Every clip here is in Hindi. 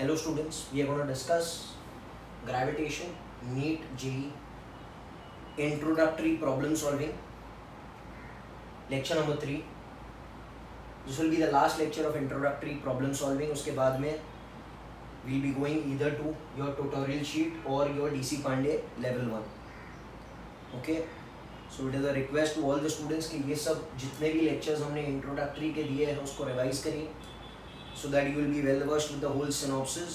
Hello students, we are going to discuss gravitation, NEET, JEE, introductory problem solving, lecture number 3. This will be the last lecture of introductory problem solving. उसके बाद में we'll be going either to your tutorial sheet or your DC Pandey level 1. Okay, so it is a request to all the students कि ये सब जितने भी lectures हमने introductory के दिए हैं उसको revise करिए, so that you will be well versed with the whole synopsis,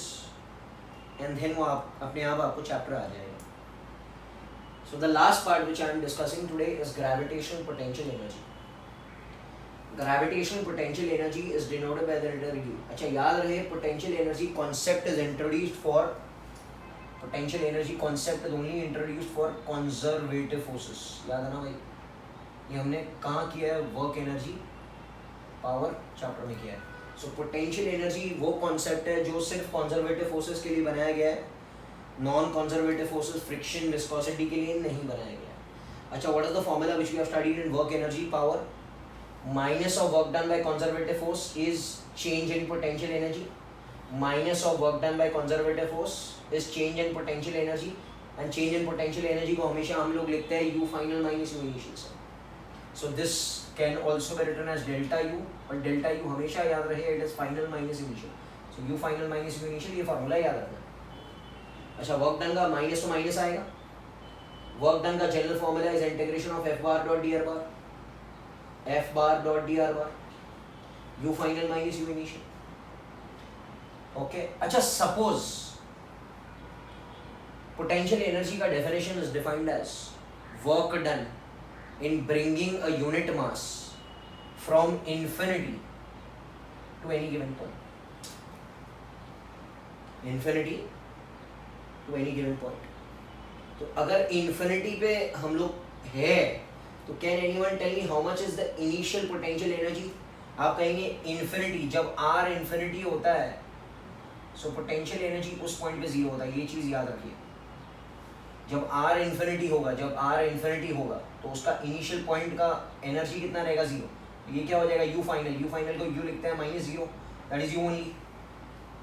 and then वो आप अपने आप आपको chapter आ जाएगा. So the last part which I am discussing today is gravitational potential energy. Gravitational potential energy is denoted by the letter U. अच्छा याद रहे, potential energy concept is introduced for potential energy concept is only introduced for conservative forces. याद है ना भाई, ये हमने कहाँ किया है? work energy power chapter में किया है. So potential energy वो concept है जो सिर्फ conservative forces के लिए बनाया गया है, non conservative forces friction viscosity के लिए नहीं बनाया गया. अच्छा, what is the formula which we have studied in work energy power? Minus of work done by conservative force is change in potential energy, minus of work done by conservative force is change in potential energy, and change in potential energy को हमेशा हम लोग लिखते हैं U final minus U initial से. So this can also be written as delta U, और डेल्टा यू हमेशा याद रहे it is final minus initial. So U final minus U initial, ये फार्मूला याद रखना. अच्छा, वर्क डन का माइनस तो माइनस आएगा. वर्क डन का general formula is integration of F bar dot d r bar, F bar dot d r bar, U final minus U initial. Okay, अच्छा सपोज पोटेंशियल एनर्जी का definition is defined as work done in bringing a unit mass from infinity to any given point. Infinity to any given point. तो अगर इन्फिनिटी पे हम लोग है तो can anyone tell me how much is the initial potential energy? आप कहेंगे इन्फिनिटी, जब आर इन्फिनिटी होता है सो पोटेंशियल एनर्जी उस पॉइंट पे जीरो होता है. ये चीज याद रखिए, जब आर इन्फिनिटी होगा, जब आर इन्फिनिटी होगा तो उसका इनिशियल पॉइंट का एनर्जी कितना रहेगा? जीरो. ये क्या हो जाएगा? You final. यू फाइनल को यू लिखते हैं minus zero, that is you only.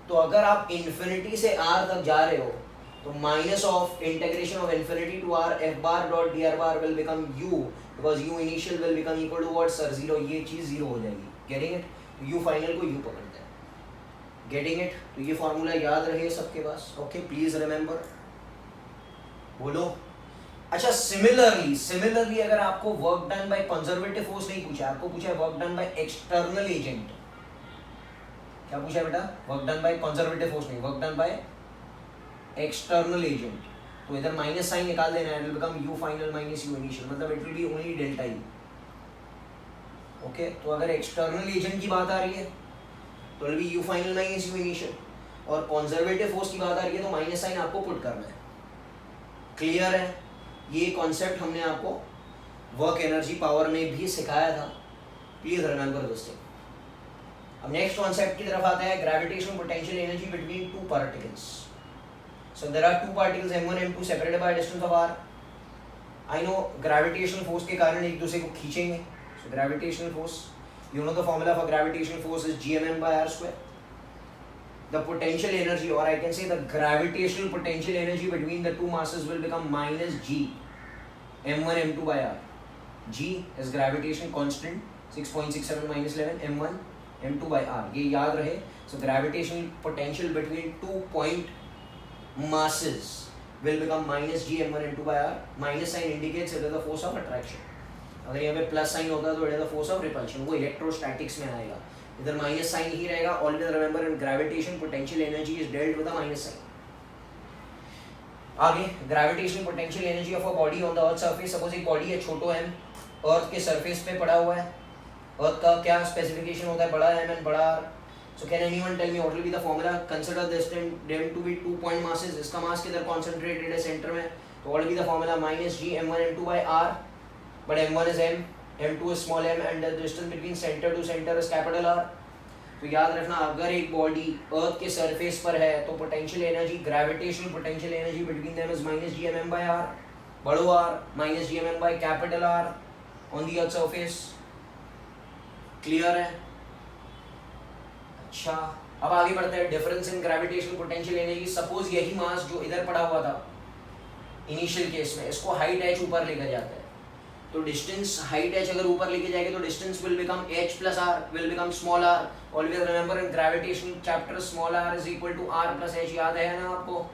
तो अगर आप इन्फिनिटी से आर तक जा रहे हो तो minus of integration of infinity to r F bar dot d r bar will become U, because U initial will become equal to what sir? Zero. ये चीज जीरो हो जाएगी. Getting it? तो यू फाइनल को यू पकड़ते हैं. Getting it? तो ये फॉर्मूला याद रहे सबके पास. Okay, please remember. बोलो. अच्छा, सिमिलरली अगर आपको work done by conservative force नहीं पूछा, आपको पूछा है work done by external agent. क्या पूछा है बेटा? Work done by conservative force नहीं, work done by external agent. तो इधर माइनस साइन निकाल देना है, it will become U final minus U initial, मतलब it will be only delta U. Okay, तो अगर एक्सटर्नल एजेंट की बात आ रही है तो will be you final minus U initial, और कंजर्वेटिव फोर्स की बात आ रही है तो माइनस साइन आपको पुट करना है. क्लियर है? ये कॉन्सेप्ट हमने आपको वर्क एनर्जी पावर में भी सिखाया था. Please remember this thing. अब नेक्स्ट कॉन्सेप्ट की तरफ आता है, gravitational potential energy between two particles. So there are two particles m1 m2 separated by a distance of r. I know gravitational force के कारण एक दूसरे को खींचेंगे. So gravitational force, you know the formula for gravitational force is gmn by r square. The potential energy, or I can say the gravitational potential energy between the two masses will become minus g m1 m2 by r. G is gravitational constant 6.67 minus 11 m1 m2 by r. ये याद रहे. So gravitational potential between two point masses will become minus g m1 m2 by r. Minus sign indicates it is the force of attraction. अगर यहाँ पे प्लस साइन होता तो it is the force of repulsion. वो इलेक्ट्रोस्टैटिक्स में आएगा. इधर माइनस साइन ही रहेगा. Always remember in gravitation potential energy is dealt with a minus sign. आगे gravitational potential energy of a body on the earth surface. Suppose एक बॉडी है छोटो m, अर्थ के सरफेस पे पड़ा हुआ है. अर्थ का क्या स्पेसिफिकेशन होता है? बड़ा m and बड़ा r. So can anyone tell me what will be the formula? Consider this them to be 2 point masses. इसका मास किधर concentrated है? सेंटर में. तो what will be the formula? minus g m1 m2 by r, but m1 is m, m2 is small m, and the distance between center to center is capital R. तो याद रखना, अगर एक बॉडी अर्थ के सरफेस पर है तो potential energy, gravitational potential energy between them is minus g mm by r, बड़ो r, minus g mm by capital R on the earth surface. Clear है? अच्छा, अब आगे बढ़ते हैं, difference in gravitational potential energy. Suppose यही मास जो इधर पड़ा हुआ था इनिशियल केस में, इसको हाइट h ऊपर लेकर जाता है, तो डिस्टेंस हाइट h अगर ऊपर लेके जाएगी तो distance will become h plus r, will become small r। Always remember in gravitation chapter small r is equal to r plus h, याद है ना आपको?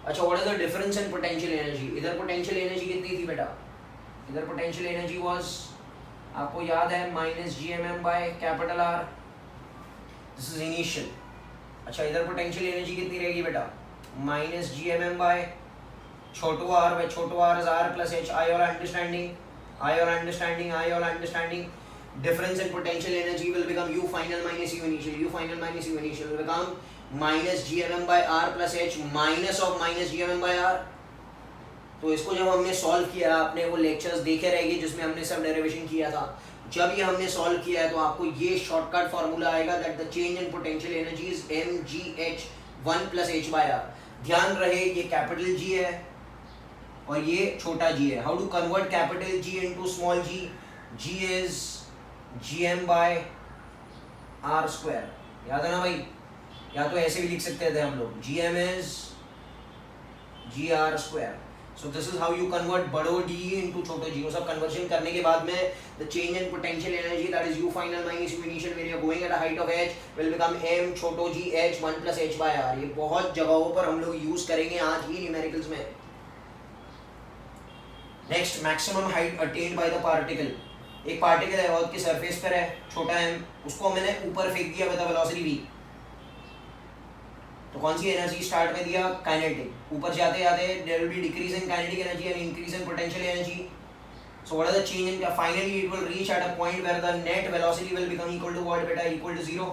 अच्छा, what is the difference in potential energy? इधर पोटेंशियल एनर्जी कितनी थी बेटा? इधर पोटेंशियल एनर्जी वाज, आपको याद है, minus GMM by capital R, this is initial. अच्छा, इधर पोटेंशियल एनर्जी कितनी रहेगी बेटा? माइनस GMM बाय छोटो r, by छोटो r is r plus h। I all understanding, I all understanding, I all understanding। Difference in potential energy will become U final minus U initial, U final minus U initial will become minus GMM by r plus h minus of minus GMM by r। तो इसको जब हमने सॉल्व किया, आपने वो लेक्चर्स देखे रहेंगे जिसमें हमने सब डेरिवेशन किया था, जब ये हमने सॉल्व किया है तो आपको ये शॉर्टकट फार्मूला आएगा that the change in potential energy is mgh 1 plus h by r। ध्यान रहे ये कैपिटल G है और ये छोटा g है। How to convert capital G into small g? G is gm by r square, याद है ना भाई? या तो ऐसे भी लिख सकते थे हम लोग, gm is gr square. So this is how you convert बड़ो d इनटू छोटो g। वो सब कन्वर्जन करने के बाद में the change in potential energy that is u final minus u initial when you are going at a height of h will become m छोटो g h 1 plus h by r। ये बहुत जगहों पर हम लोग यूज करेंगे आज ही न्यूमेरिकल्स में। Next, maximum height attend by the particle. एक पार्टिकल है अर्थ के सरफेस पर है, छोटा m, उसको मैंने ऊपर फेंक दिया विद वेलोसिटी v, तो कौन सी एनर्जी स्टार्ट में दिया? काइनेटिक। ऊपर जाते जाते there will be decrease in kinetic energy and increase in potential energy. So what is the change in, finally it will reach at a point where the net velocity will become equal to what बेटा? Equal to 0।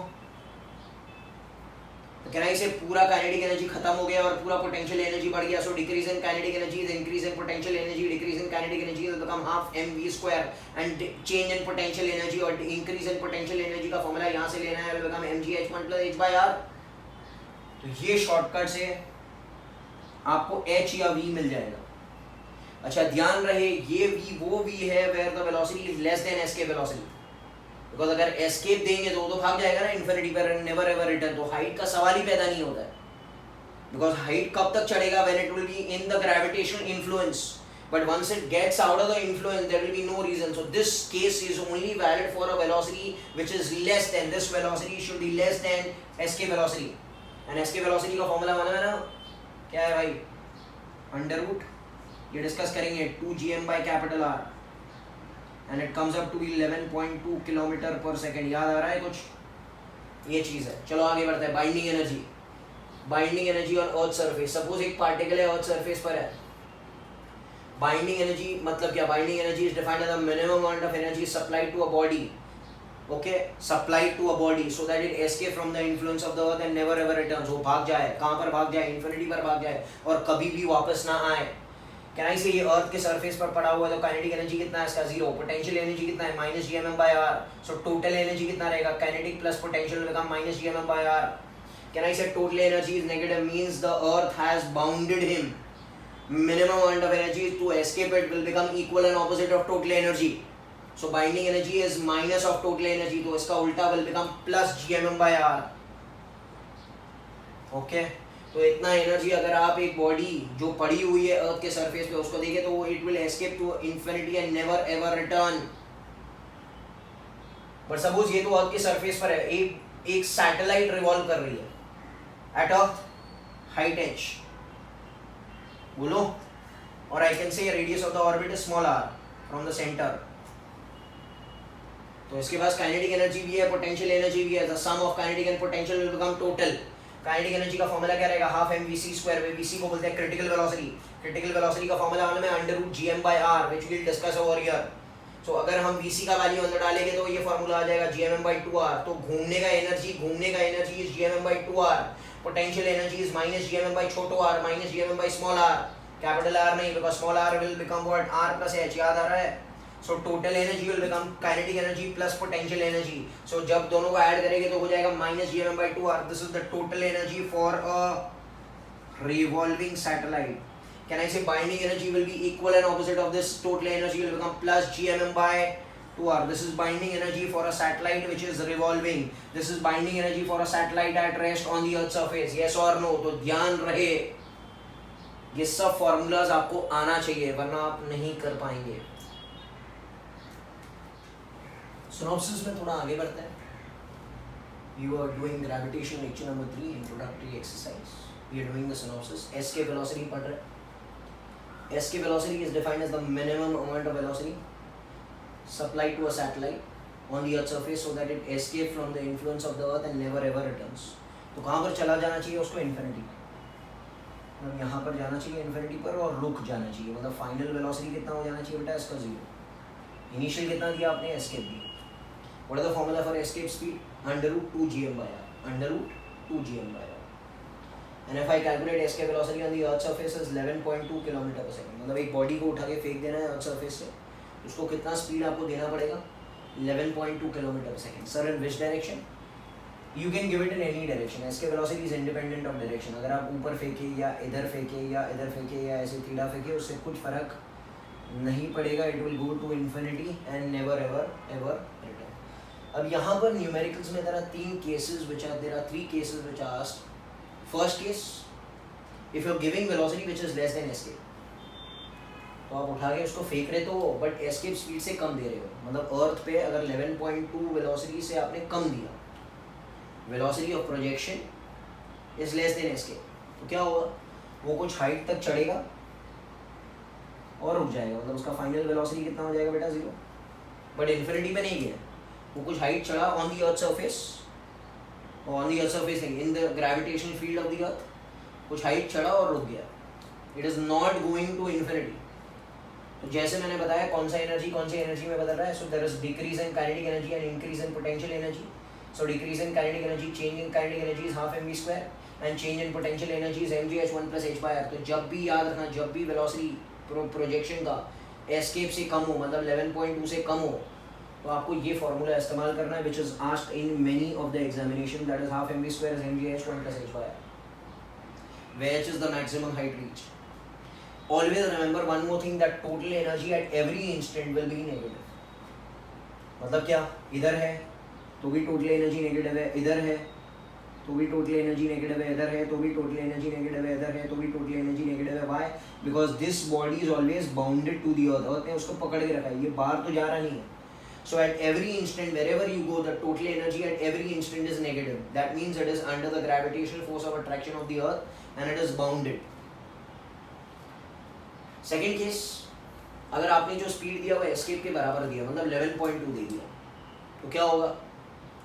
तो कहना इसे पूरा काइनेटिक एनर्जी खत्म हो गया और पूरा पोटेंशियल एनर्जी बढ़ गया। So decrease in kinetic energy is increase in potential energy, decrease in kinetic energy will become half mv square and change in potential energy और इंक्रीज इन पोटेंशियल एनर्जी का फार्मूला यहां से लेना है, will become mgh 1 plus h by r। तो ये शॉर्टकट से आपको h या v मिल जाएगा। अच्छा, ध्यान रहे ये v वो v है where the velocity is less than escape velocity, because अगर एस्केप देंगे तो वो तो भाग जाएगा ना इन्फिनिटी पर, नेवर एवर रिटर्न। तो हाइट का सवाल ही पैदा नहीं होता है, बिकॉज हाइट कब तक चढ़ेगा? When it will be in the gravitational influence, but once it gets out of the influence there will be no reason। So this case is only valid for a velocity which is less than, this velocity should be less than escape velocity। and escape velocity का फॉर्मूला मालूम है ना? क्या है भाई? अंडर रूट, ये डिस्कस करेंगे, 2gm by capital R and it comes up to 11.2 kilometre पर सेकेंड। याद आ रहा है कुछ? ये चीज़ है। चलो आगे बढ़ते हैं। Binding energy, binding energy on earth surface. Suppose एक पार्टिकल है अर्थ सरफेस पर है, बाइंडिंग एनर्जी मतलब क्या? Binding energy is defined as the minimum amount of energy supplied to a body, okay, supplied to a body so that it escape from the influence of the earth and never ever returns. वो भाग जाए, कहाँ पर भाग जाए? इन्फिनिटी पर भाग जाए और कभी भी वापस ना आए। कैन आई से ये अर्थ के सरफेस पर पड़ा हुआ है तो काइनेटिक एनर्जी कितना है इसका? 0। पोटेंशियल एनर्जी कितना है? Minus GMM by r। So total energy कितना रहेगा? Kinetic plus potential will become minus GMM by r। Can I say total energy is negative, means the earth has bounded him, minimum amount of energy to escape it will become equal and opposite of total energy। so binding energy is minus of total energy, तो इसका उल्टा will become plus GMM by r। okay, तो इतना एनर्जी अगर आप एक बॉडी जो पड़ी हुई है अर्थ के सरफेस पे उसको देखें तो it will escape to infinity and never ever return। but suppose ये तो अर्थ के सरफेस पर है, एक सैटेलाइट रिवॉल्व कर रही है at a height h, बोलो, और I can say radius of the orbit is small r from the center। तो इसके पास काइनेटिक एनर्जी भी है, पोटेंशियल एनर्जी भी है। the sum of kinetic and potential will become total। Kinetic energy का फॉर्मूला क्या रहेगा? हाफ mvc स्क्वायर, में vc को बोलते हैं क्रिटिकल वेलोसिटी। क्रिटिकल वेलोसिटी का फॉर्मूला मालूम है? Under root gm by r which we'll discuss over here। So अगर हम vc का वैल्यू अंदर डालेंगे तो ये फॉर्मूला आ जाएगा gmm by 2r। तो घूमने का energy is gmm by 2r। Potential energy is minus GMM by छोटो r minus GMM by small r, capital R नहीं, because small r will become what? r plus h। याद आ रहा है? So total energy will become kinetic energy plus potential energy. So जब दोनों को ऐड करेंगे तो हो जाएगा minus GMM by 2r। This is the total energy for a revolving satellite. Can I से binding energy will be equal and opposite of this? Total energy will become plus GMM by 2r. This is binding energy for a satellite which is revolving. This is binding energy for a satellite at rest on the earth surface. Yes or no? तो ध्यान रहे, ये सब फॉर्मूलाज आपको आना चाहिए वरना आप नहीं कर पाएंगे. सिनॉप्सिस में थोड़ा आगे बढ़ते हैं. You are doing gravitation lecture number 3, introductory exercise. We are doing the synopsis. Escape velocity पढ़ रहे. Escape velocity is defined as the minimum amount of velocity supplied to a satellite on the earth surface so that it escapes from the influence of the earth and never ever returns. तो कहाँ पर चला जाना चाहिए उसको? इन्फिनिटी. मतलब यहाँ पर जाना चाहिए इन्फिनिटी पर और रुक जाना चाहिए. मतलब फाइनल वेलोसिटी कितना हो जाना चाहिए बेटा? इसका 0. इनिशियल कितना दिया आपने? एस्केप दिया. What is the formula for escape speed? Under root 2 gm by r. Under root 2 gm by r. And if I calculate escape velocity on the earth surface is 11.2 km per second. मतलब एक बॉडी को उठा के फेंक देना है अर्थ सरफेस से, उसको कितना स्पीड आपको देना पड़ेगा? 11.2 km per second. Sir, in which direction? You can give it in any direction. Escape velocity is independent of direction. अगर आप ऊपर फेंके या इधर फेंके या इधर फेंके या ऐसे थीटा फेंके, उससे कुछ फर्क नहीं पड़ेगा. It will go to infinity and never ever ever return. अब यहाँ पर न्यूमेरिकल्स में there are 3 cases which are there are 3 cases which are asked. First case, if you are giving velocity which is less than escape, तो आप उठा के उसको फेंक रहे तो बट एस्केप स्पीड से कम दे रहे हो. मतलब अर्थ पे अगर 11.2 वेलोसिटी से आपने कम दिया, velocity of projection is less than escape, तो क्या होगा? वो कुछ हाइट तक चढ़ेगा और रुक जाएगा. मतलब उसका फाइनल वेलोसिटी कितना हो जाएगा बेटा? 0. बट इन्फिनिटी पे नहीं गया, वो कुछ हाइट चढ़ा on the earth surface, on the earth surface नहीं, in the gravitational field of the earth कुछ हाइट चढ़ा और रुक गया. It is not going to infinity. तो जैसे मैंने बताया कौन सा एनर्जी कौन सी एनर्जी में बदल रहा है. So there is decrease in kinetic energy and increase in potential energy. So decrease in kinetic energy, change in kinetic energy is half mv² and change in potential energy is mgh1 + h/r. तो जब भी याद रखना, जब भी वेलोसिटी प्रोजेक्शन का एस्केप से कम हो, मतलब 11.2 से कम हो, तो आपको ये फॉर्मूला इस्तेमाल करना है, which is asked in many of the examination. That is half mv² is mgh1 + h/r. Which is the maximum height reached? Always remember one more thing, that total energy at every instant will be negative. मतलब क्या? इधर है तो भी टोटल एनर्जी नेगेटिव है, इधर है तो भी टोटल एनर्जी नेगेटिव है, इधर है तो भी टोटल एनर्जी नेगेटिव है, इधर है तो भी टोटल एनर्जी नेगेटिव है. Why? Because this body is always bounded to the earth. Earth ने उसको पकड़ के रखा है, ये बाहर तो जा रहा नहीं है. So at every instant, wherever you go, the total energy at every instant is negative. That means it is under the gravitational force of attraction of the earth and it is bounded. Second case, अगर आपने जो स्पीड दिया वो एस्केप के बराबर दिया, मतलब 11.2 दे दिया, तो क्या होगा?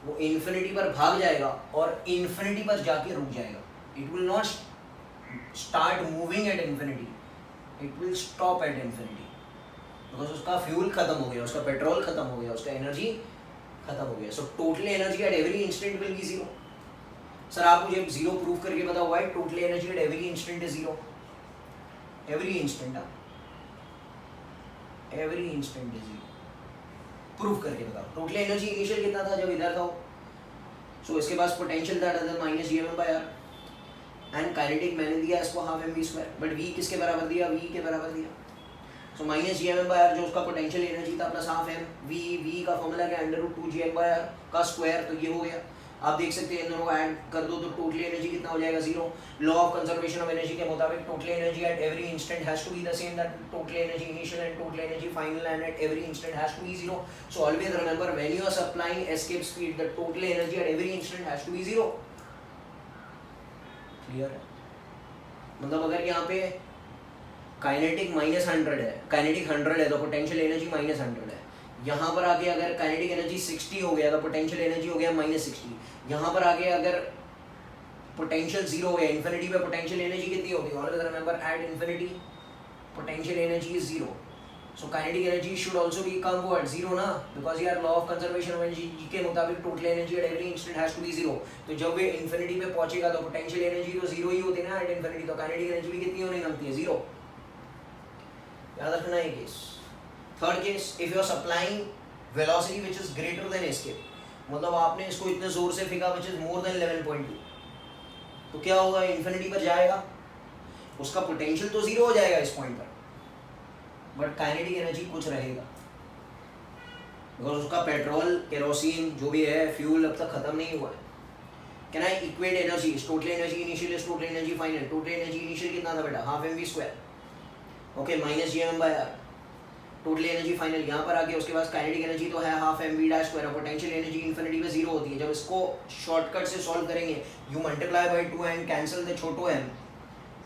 वो इन्फिनिटी पर भाग जाएगा और इन्फिनिटी पर जाके रुक जाएगा. It will not start moving at infinity. It will stop at infinity. Because उसका फ्यूल खत्म हो गया, उसका पेट्रोल खत्म हो गया, उसका एनर्जी खत्म हो गया. सो total energy at every instant will be 0. Sir आप मुझे 0 प्रूव करके बताओ. Why? Total energy at every instant is 0. Every instant, every instant is 0. Prove करके बताओ. टोटल एनर्जी इनिशियल कितना था जब इधर था? सो इसके पास पोटेंशियल था -gm/r एंड काइनेटिक मैंने दिया इसको हाफ mv², बट v किसके बराबर दिया? v के बराबर दिया. सो -gm/r जो उसका पोटेंशियल एनर्जी था प्लस हाफ m, v का फॉर्मूला क्या? √2 gm/r का स्क्वायर. तो ये हो गया. आप देख सकते हैं इन दोनों को ऐड कर दो तो टोटल एनर्जी कितना हो जाएगा? 0. Law of conservation of energy के मुताबिक total energy at every instant has to be the same, that total energy initial and total energy final and at every instant has to be 0. So always remember, when you are supplying escape speed, the total energy at every instant has to be 0. Clear है? मतलब अगर यहाँ पे काइनेटिक -100 है, काइनेटिक 100 है तो पोटेंशियल एनर्जी -100 है. यहाँ पर आके अगर काइनेटिक एनर्जी 60 हो गया तो पोटेंशियल एनर्जी हो गया -60. यहाँ पर आके अगर पोटेंशियल 0 हो गया, इन्फिनिटी पे पोटेंशियल एनर्जी कितनी होगी? Always remember, at infinity potential energy is 0. So kinetic energy should also be come towards 0 ना, बिकॉज यार law of conservation of energy के मुताबिक total energy at every instant has to be 0. तो जब वे इन्फिनिटी पे पहुंचेगा तो पोटेंशियल एनर्जी तो 0 ही होती है ना एट इन्फिनिटी, तो काइनेटिक एनर्जी भी कितनी होनी लगती है? 0. याद रखना है case. Third case, if you are supplying velocity which is greater than escape, मतलब आपने इसको इतने जोर से फेंका विच इज मोर देन 11.2, तो क्या होगा? इन्फिनिटी पर जाएगा, उसका पोटेंशियल तो 0 हो जाएगा इस पॉइंट पर, बट काइनेटिक एनर्जी कुछ रहेगा. बिकॉज उसका पेट्रोल, केरोसिन जो भी है फ्यूल अब तक खत्म नहीं हुआ है. Can I equate energy? Total energy initial is total energy final. Total energy initial कितना था बेटा? Half M we square. Okay, minus G m by r. Total energy final यहाँ पर आके उसके बाद काइनेटिक एनर्जी तो है half M v dash square. Potential energy infinity पे जीरो होती है. जब इसको शॉर्टकट से सॉल्व करेंगे, you multiply by 2 and cancel the छोटो m,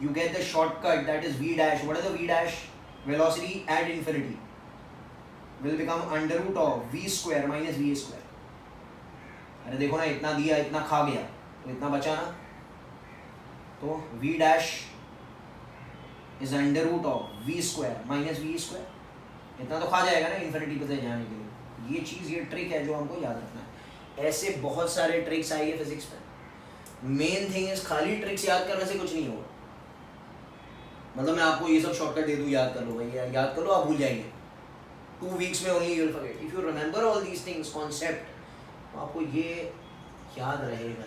you get the shortcut that is v dash. What is the v dash? Velocity at infinity will become under root of v square minus v square. अरे देखो ना, इतना दिया इतना खा गया तो इतना बचा ना, तो v dash is under root of v square minus v square. इतना तो खा जाएगा ना इन्फिनिटी पे जाने के लिए. ये चीज़, ये ट्रिक है जो हमको याद रखना है. ऐसे बहुत सारे ट्रिक्स आई है फिजिक्स में. मेन थिंग इज खाली ट्रिक्स याद करने से कुछ नहीं होगा. मतलब मैं आपको ये सब शॉर्टकट दे दूँ, याद कर लो भैया, याद कर लो, आप भूल जाएंगे 2 weeks में only, you will forget. If you remember all these things concept, तो आपको ये याद रहेगा.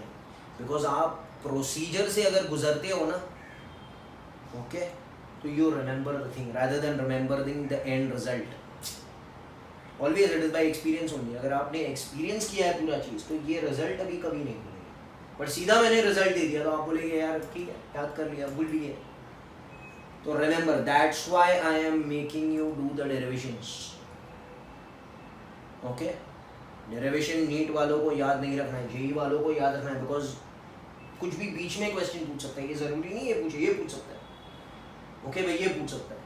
बिकॉज आप प्रोसीजर से अगर गुजरते हो ना, ओके, तो you remember the thing rather than remembering the end result. Always it is by experience only. अगर आपने एक्सपीरियंस किया है पूरा चीज़, तो ये रिजल्ट अभी कभी नहीं मिलेगा. बट सीधा मैंने रिजल्ट दे दिया तो आप बोलेंगे यार ठीक है, याद कर लिया, भूल भी गए. तो remember, that's why I am making you do the derivations. Okay? Derivation NEET वालों को याद नहीं रखना है, जेई वालों को याद रखना है. बिकॉज कुछ भी बीच में क्वेश्चन पूछ सकता है. ये जरूरी नहीं है पूछे, ये पूछ सकता है. ओके भाई, ये पूछ सकता है,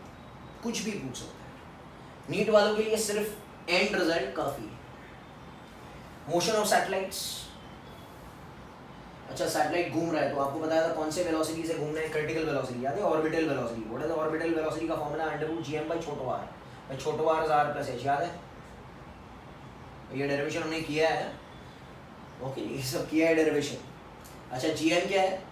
कुछ भी पूछ सकता है. नीट वालों के लिए सिर्फ एंड रिजल्ट काफी है. Motion of satellites. अच्छा, सैटेलाइट घूम रहा है तो आपको बताया था कौन से वेलोसिटी से घूमना है? Critical velocity. याद है? Orbital velocity. What is the orbital velocity का formula? Under root GM by छोटो आर. भाई छोटो R is R plus H. याद है? ये डेरिवेशन हमने किया है. ओके, ये सब किया है डेरिवेशन. अच्छा, जीएम क्या है?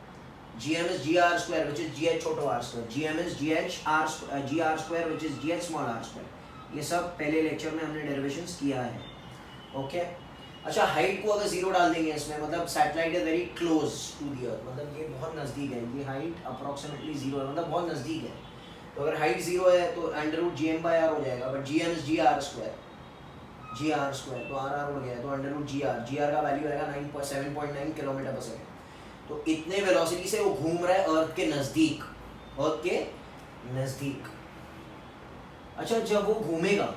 GM is ji are square which is G H छोटो R square. GM is G H R ji are square which is G H small R square. ये सब पहले लेक्चर में हमने डेरिवेशंस किया है. ओके. अच्छा, हाइट को अगर जीरो डाल देंगे इसमें, मतलब satellite is very close to the earth, मतलब ये बहुत नज़दीक है. ये हाइट अप्रॉक्सीमेटली जीरो है, मतलब बहुत नज़दीक है. तो अगर हाइट जीरो है तो under root G m by r हो जाएगा. But G m is ji are square. G are square तो आर आर हो गया, तो अंडर रूट जी आर. जी आर का वैल्यू आएगा 7.9 किलोमीटर पर सेकेंड. तो इतने वेलोसिटी से वो घूम रहा है अर्थ के नज़दीक, अर्थ के नज़दीक. अच्छा, जब वो घूमेगा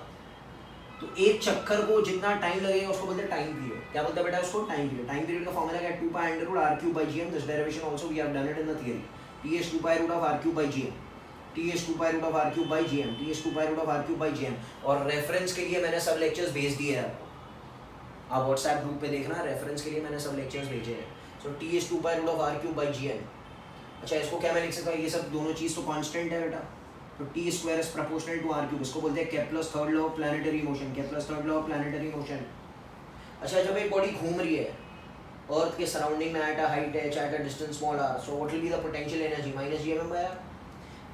तो एक चक्कर को जितना टाइम लगेगा उसको बोलते हैं टाइम पीरियड. क्या बोलते हैं बेटा उसको? Time period. टाइम पीरियड का फॉर्मूला क्या है? 2 pi under root r cube by G m. This derivation also we have done it in the theory. T is 2 pi root of are cube by G m. T is 2 pi root of are cube by G m. T is 2 pi root of are cube by G m. और रेफरेंस के लिए मैंने सब लेक्चर्स भेज दिए हैं आपको. आप व्हाट्सएप ग्रुप पे देखना, रेफरेंस के लिए मैंने सब लेक्चर्स भेजे हैं. So T is 2 pi root of are cube by G M. अच्छा, इसको क्या मैं लिख सकता हूँ? ये सब दोनों चीज़ तो कॉन्स्टेंट है बेटा. तो T square is proportional to R cube. इसको बोलते हैं Kepler's third law of planetary motion. Kepler's third law of planetary motion. अच्छा, जब एक बॉडी घूम रही है अर्थ के सराउंडिंग में at a height h at a distance small r, so what will be the potential energy? Minus GMM by are.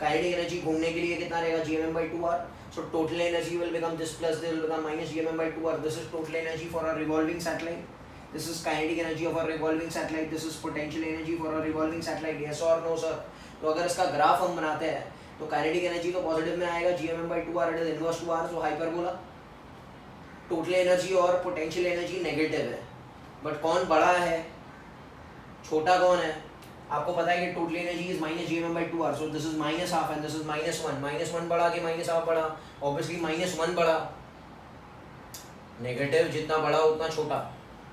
Kinetic energy घूमने के लिए कितना रहेगा? GMM by 2 r. So total energy will become this plus this will become minus GMM by 2 r. This is total energy for a revolving satellite. This is kinetic energy of a revolving satellite. This is potential energy for a revolving satellite. Yes or no sir? तो अगर इसका ग्राफ हम बनाते हैं तो काइनेटिक एनर्जी तो पॉजिटिव में आएगा, GMM by 2 r. It is inverse to r, so hyperbola. Total energy और पोटेंशियल एनर्जी नेगेटिव है. बट कौन बड़ा है, छोटा कौन है? आपको पता है कि total energy is minus GMM by 2 r. So this is minus half and this is -1. -1 बढ़ा के -1/2 बढ़ा. ऑब्वियसली -1 बढ़ा. नेगेटिव जितना बड़ा उतना छोटा.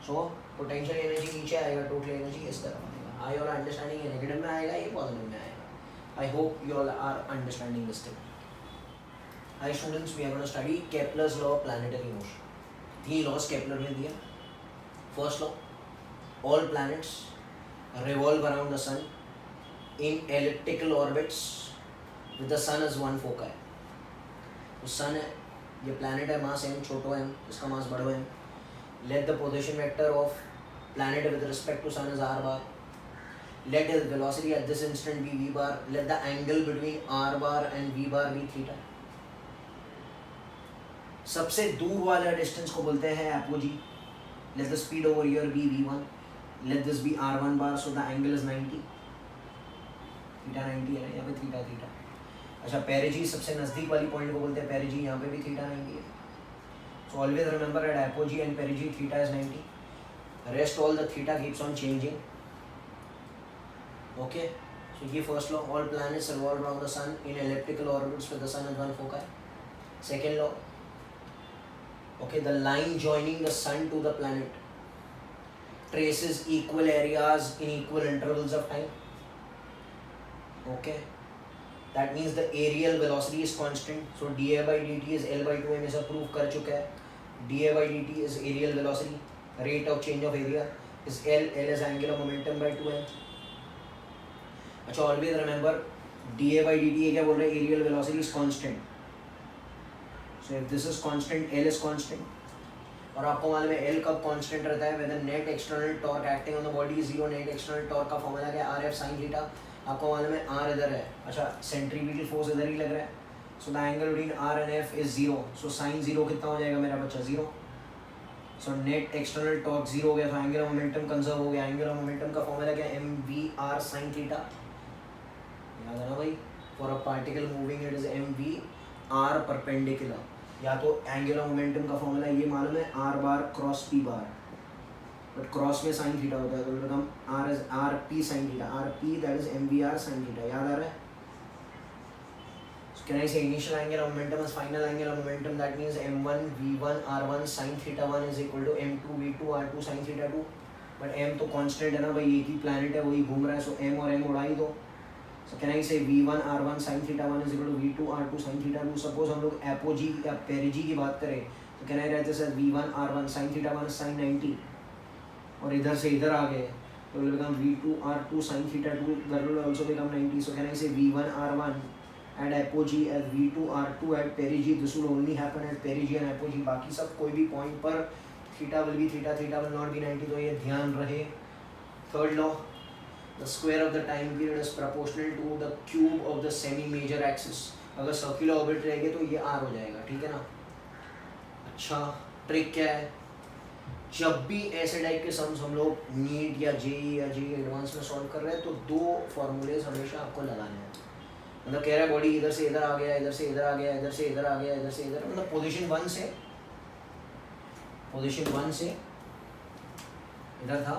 सो पोटेंशियल एनर्जी नीचे आएगा, टोटल एनर्जी इस तरफ आएगा. I all understanding? ये नेगेटिव में आएगा, ये पॉजिटिव में आएगा. I hope you all are understanding this thing. Hi students, we are going to study Kepler's law of planetary motion. 3 laws Kepler ने दिया. First law, all planets revolve around the sun in elliptical orbits with the sun as one foci. तो सन है, ये प्लैनेट है, मास m छोटो m, इसका मास बड़ो m. Let the position vector of planet with respect to sun is r bar. Let its velocity at this instant be v bar. Let the angle between r bar and v bar be theta. सबसे दूर वाला डिस्टेंस को बोलते हैं apogee. Let the speed over here be v1. Let this be r1 bar, so the angle is 90. Theta 90 है ना, यहाँ पे थीटा थीटा. अच्छा, पेरिजी सबसे नज़दीक वाली पॉइंट को बोलते हैं पेरिजी. यहाँ पे भी थीटा 90 है. So always remember at apogee and perigee theta is 90. Rest all the theta keeps on changing. Okay. So ये first law, all planets revolve around the sun in elliptical orbits with the sun as one foci. Second law, okay, the line joining the sun to the planet traces equal areas in equal intervals of time. Okay, that means the aerial velocity is constant. So dA by dt is L by 2m, ऐसा prove कर चुका है. dA by dt is aerial velocity, rate of change of area is L is angular momentum by 2m. अच्छा, always remember dA by dt ये क्या बोल रहे हैं, aerial velocity is constant. So if this is constant, L is constant. और आपको मालूम है L कब constant रहता है, when the net external torque acting on the body is 0. net external torque का फॉर्मूला क्या है, RF sin theta. आपको मालूम है R इधर है, अच्छा सेंट्रीपिटल फोर्स इधर ही लग रहा है. So the angle between R and F is 0. So sine 0 कितना हो जाएगा मेरा बच्चा, 0. सो नेट एक्सटर्नल टॉर्क 0 हो गया, तो एंगुलर मोमेंटम कंजर्व हो गया. एंगुलर मोमेंटम का फॉर्मूला क्या है, mvr sin थीटा. याद है ना भाई, for a particle moving it is mvr perpendicular. या तो एंगुलर मोमेंटम का फॉर्मूला ये मालूम है, r bar cross p bar, but cross में साइन थीटा होता है, तो become r is rp sin theta. rp that is mvr sin theta. याद आ रहा है. So can I say initial angular momentum as final angular momentum? That means m1 v1 r1 sin theta 1 is equal to m2 v2 r2 sin theta 2. But m तो कांस्टेंट है ना भाई, एक ही प्लैनेट है, वही घूम रहा है. सो m और m उड़ा ही दो. सो कैन आई से v1 r1 sin theta 1 is equal to v2 r2 sin theta 2. Suppose हम लोग एपोजी या पेरिजी की बात करें, तो can I write this as v1 r1 sin theta 1 sin 90. और इधर से इधर आ गए तो will become v2 r2 sin theta 2, that will also become 90. so can I say v1 r1 at apogee as v2 r2 at perigee? This will only happen at perigee and apogee. बाकी सब कोई भी पॉइंट पर theta will be theta, theta will not be 90. तो ये ध्यान रहे. Third law, the square of the time period is proportional to the cube of the semi major axis. अगर सर्कुलर ऑर्बिट रहेगी तो ये r हो जाएगा, ठीक है ना. अच्छा, ट्रिक क्या है, जब भी ऐसे टाइप के सम्स हम लोग नीट या जेई या जेई एडवांस में सॉल्व कर रहे हैं, तो दो फॉर्मूलेज हमेशा आपको लगाने हैं. मतलब कह रहा है बॉडी इधर से इधर आ गया, इधर से इधर आ गया, इधर से इधर आ गया, इधर से इधर, मतलब पोजीशन 1 से इधर था,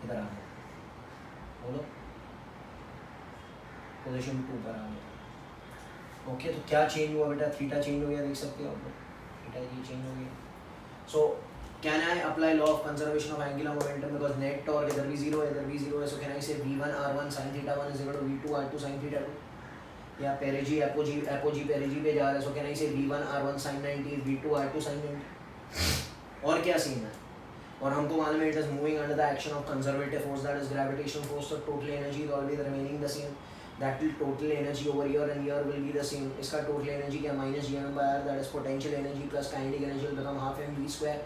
इधर आ गया. बोलो, पोजीशन 2 पर आ गया. ओके, तो क्या चेंज हुआ बेटा, थीटा चेंज हो गया, देख सकते हो आप लोग, थीटा ये चेंज हो गया. So can I apply law of conservation of angular momentum, because net torque इधर भी 0 है, इधर भी 0 है. So can I say v1 r1 sin theta 1 is equal to v2 r2 sin theta 2. या perigee apogee perigee पे जा रहा है. So can I say v1 r1 sin 90 is v2 r2 sin 90. और क्या सीन है, और हमको मालूम है it is moving under the action of conservative force, that is gravitational force. So total energy is always remaining the same. That will total energy over here and here will be the same. इसका total energy क्या, minus g1 by r, that is potential energy plus kinetic energy will become half mv square.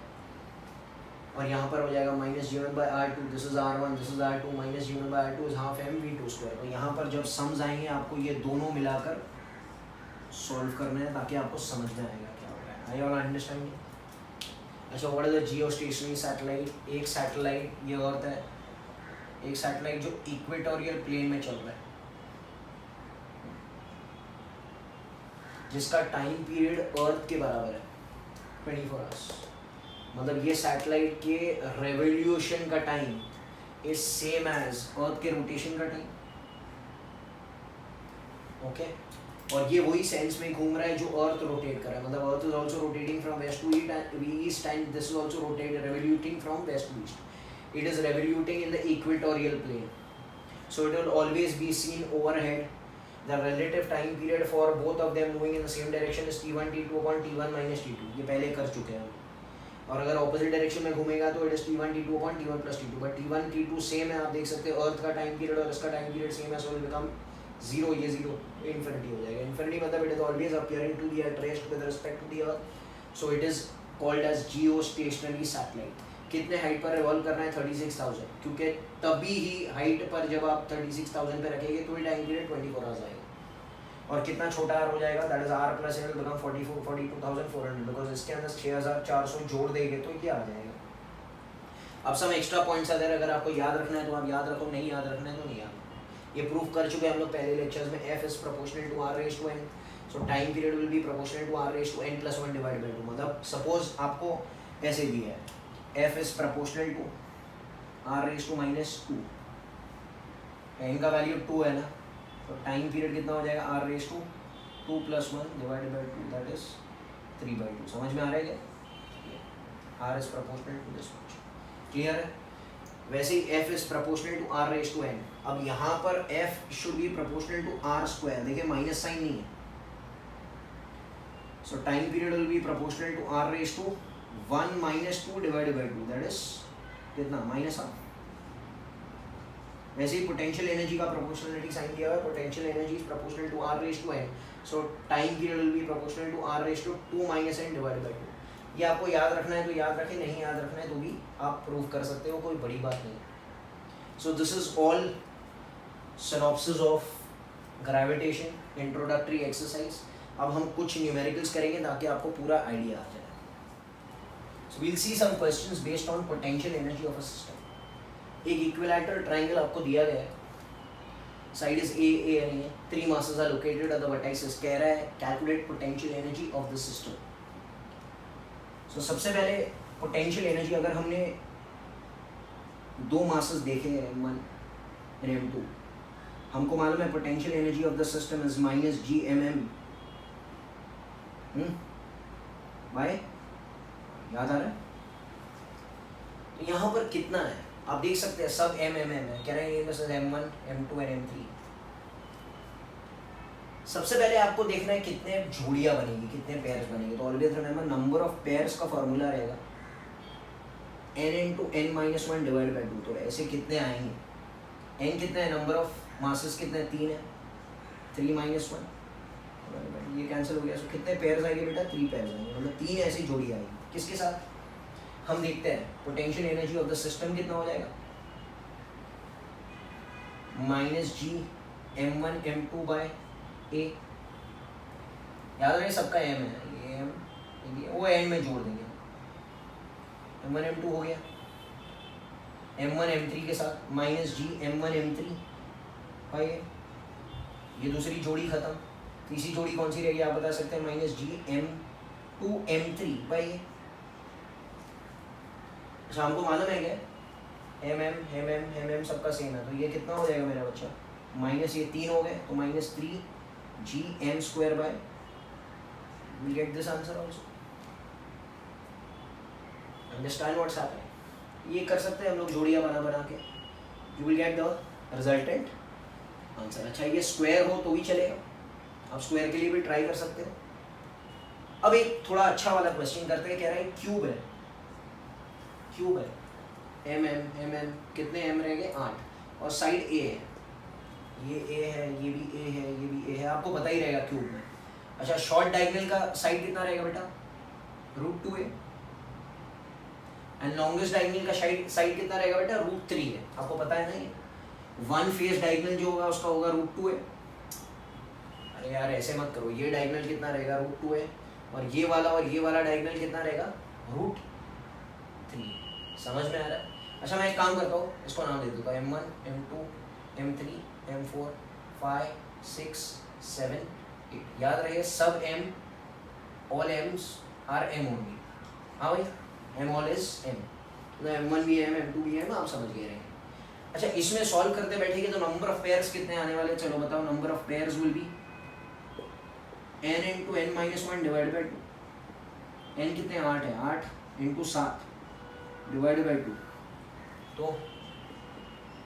और यहाँ पर हो जाएगा minus g1 by r2, this is r1, this is r2, minus g1 by r2 is half mv2 square. तो यहाँ पर जब सम्स आएंगे आपको ये दोनों मिलाकर सॉल्व करना है, ताकि आपको समझ में आएगा क्या हो रहा है. आई ऑल अंडरस्टैंडिंग. अच्छा, what is the geostationary satellite? एक सैटेलाइट ये अर्थ है, एक सैटेलाइट जो इक्वेटोरियल प्लेन में चल रहा है, जिसका टाइम पीरियड अर्थ के बराबर है 24 आवर्स. मतलब ये सैटेलाइट के रेवोल्यूशन का time is same as earth के रोटेशन का टाइम. ओके, और ये वही सेंस में घूम रहा है जो अर्थ रोटेट कर रहा है. मतलब earth is also rotating from west to east and this is also revoluting from west to east. It is revoluting in the equatorial plane, so it will always be seen overhead. The relative time period for both of them moving in the same direction is t1 t2 upon t1 minus t2. ये पहले कर चुके हैं. और अगर ऑपोजिट डायरेक्शन में घूमेगा तो it is t1 t2 upon t1 plus t2. But t1 t2 same है, आप देख सकते हैं अर्थ का टाइम पीरियड और इसका टाइम पीरियड सेम है. सो विल बिकम 0, ये 0 इन्फिनिटी हो जाएगा. इन्फिनिटी मतलब it is always appearing to be at rest with respect to the earth. So it is called as geostationary satellite. कितने हाइट पर रिवॉल्व करना है, 36,000, क्योंकि तभी ही हाइट पर जब आप 36,000 पे रखेंगे तो टाइम पीरियड 24 आवर्स आएगा. और कितना छोटा r हो जाएगा, that is r plus it will become 42,400, because इसके अंदर 6,400 जोड़ देंगे तो ये आ जाएगा. अब सब एक्स्ट्रा पॉइंट्स अगर आपको याद रखना है तो आप याद रखो, नहीं याद रखना है तो नहीं याद. ये प्रूफ कर चुके हैं हम लोग पहले लेक्चर्स में. f is proportional to r raised to n. So time period will be proportional to r raise to n + 1 divide by 2. मतलब सपोज आपको ऐसे दिया है f is proportional to r raise to -2, n का वैल्यू 2 है ना, तो टाइम पीरियड कितना हो जाएगा r raise to 2 + 1 divide by 2, that is 3/2. समझ में आ रहा है क्या? r is proportional to this much. Clear है? वैसे ही f is proportional to r raise to n. अब यहाँ पर f should be proportional to r². देखिए माइनस साइन नहीं है, so time period will be proportional to r raise to 1 - 2 divide by 2, that is कितना -r. वैसे ही पोटेंशियल एनर्जी का प्रोपोर्शनलिटी साइन दिया हुआ है. Potential energy is proportional to r raise to n, so time period will be proportional to r raise to 2 - n divide by 2. ये आपको याद रखना है तो याद रखें, नहीं याद रखना है तो भी आप प्रूव कर सकते हो, कोई बड़ी बात नहीं. सो this is all synopsis of gravitation introductory exercise. अब हम कुछ न्यूमेरिकल्स करेंगे ताकि आपको पूरा आइडिया आ जाए. So we'll see some questions based on potential energy of a system. एक इक्विलैटरल ट्रायंगल आपको दिया गया है, साइड इज ए नहीं है, 3 masses are located at the vertexes. कह रहा है calculate potential energy of the system. So सबसे पहले पोटेंशियल एनर्जी, अगर हमने 2 masses देखे हैं m1 और m2, हमको मालूम है potential energy of the system is -gmm by, याद आ रहा है? तो यहाँ पर कितना है आप देख सकते हैं, सब m है. कह रहे हैं m1 m2 और m3. सबसे पहले आपको देखना है कितने जोड़ियां बनेगी, कितने पेयर्स बनेंगे. तो always remember number of pairs का फॉर्मूला रहेगा n × n - 1 डिवाइड बाय 2. तो ऐसे कितने आएंगे? n कितना है, नंबर ऑफ मासेस कितने हैं, 3 है, 3 - 1 ये कैंसिल हो गया. सो कितने पेयर्स आएंगे बेटा? 3 पेयर्स आएंगे. मतलब 3 ऐसी जोड़ी आएगी. किसके साथ? हम देखते हैं potential energy of the system कितना हो जाएगा, -g m1 m2 bye a. याद रहे सबका m है, ये m वो एंड में जोड़ देंगे. m1 m2 हो गया, m1 m3 के साथ -g m1 m3 by a. ये दूसरी जोड़ी खत्म. तीसरी जोड़ी कौन सी रहेगी आप बता सकते हैं? -g m2 m3 by a. अच्छा हमको मालूम है क्या, mm सबका सेम है, तो ये कितना हो जाएगा मेरा बच्चा? माइनस ये 3 हो गए, तो -3gm² by, we'll get this answer also. Understand what's happening? ये कर सकते हैं हम लोग जोड़ियाँ बना के. You will get the resultant answer. अच्छा ये स्क्वायर हो तो भी चलेगा, आप स्क्वायर के लिए भी ट्राई कर सकते हो. अब एक थोड़ा अच्छा वाला क्वेश्चन करते हैं. कह रहा है क्यूब है mm कितने m रहेंगे? 8. और साइड a है, ये a है, ये भी a है, ये भी a है. आपको पता ही रहेगा क्यूब में. अच्छा शॉर्ट डायगोनल का साइड कितना रहेगा बेटा? √2a. एंड लॉन्गेस्ट डायगोनल का साइड कितना रहेगा बेटा? √3 है. आपको पता है ना ये. वन फेस डायगोनल जो होगा उसका होगा √2a. अरे यार ऐसे मत करो. ये डायगोनल कितना रहेगा? √2a. और ये वाला डायगोनल कितना रहेगा? √3. समझ में आ रहा है? अच्छा मैं एक काम करता हूँ, इसको नाम दे दूँगा m1 m2 m3 m4 5 6 7 8. याद रहे सब m, all m's are m only. हाँ भाई, m all is m. तो m1 भी m, m2 भी m, आप समझ गए रहेंगे. अच्छा इसमें सॉल्व करते बैठेंगे तो नंबर ऑफ पेयर्स कितने आने वाले? चलो बताओ. Number of pairs will be n × n - 1 divide by 2. n कितने? 8 है. 8 × 7 डिवाइड बाय 2, तो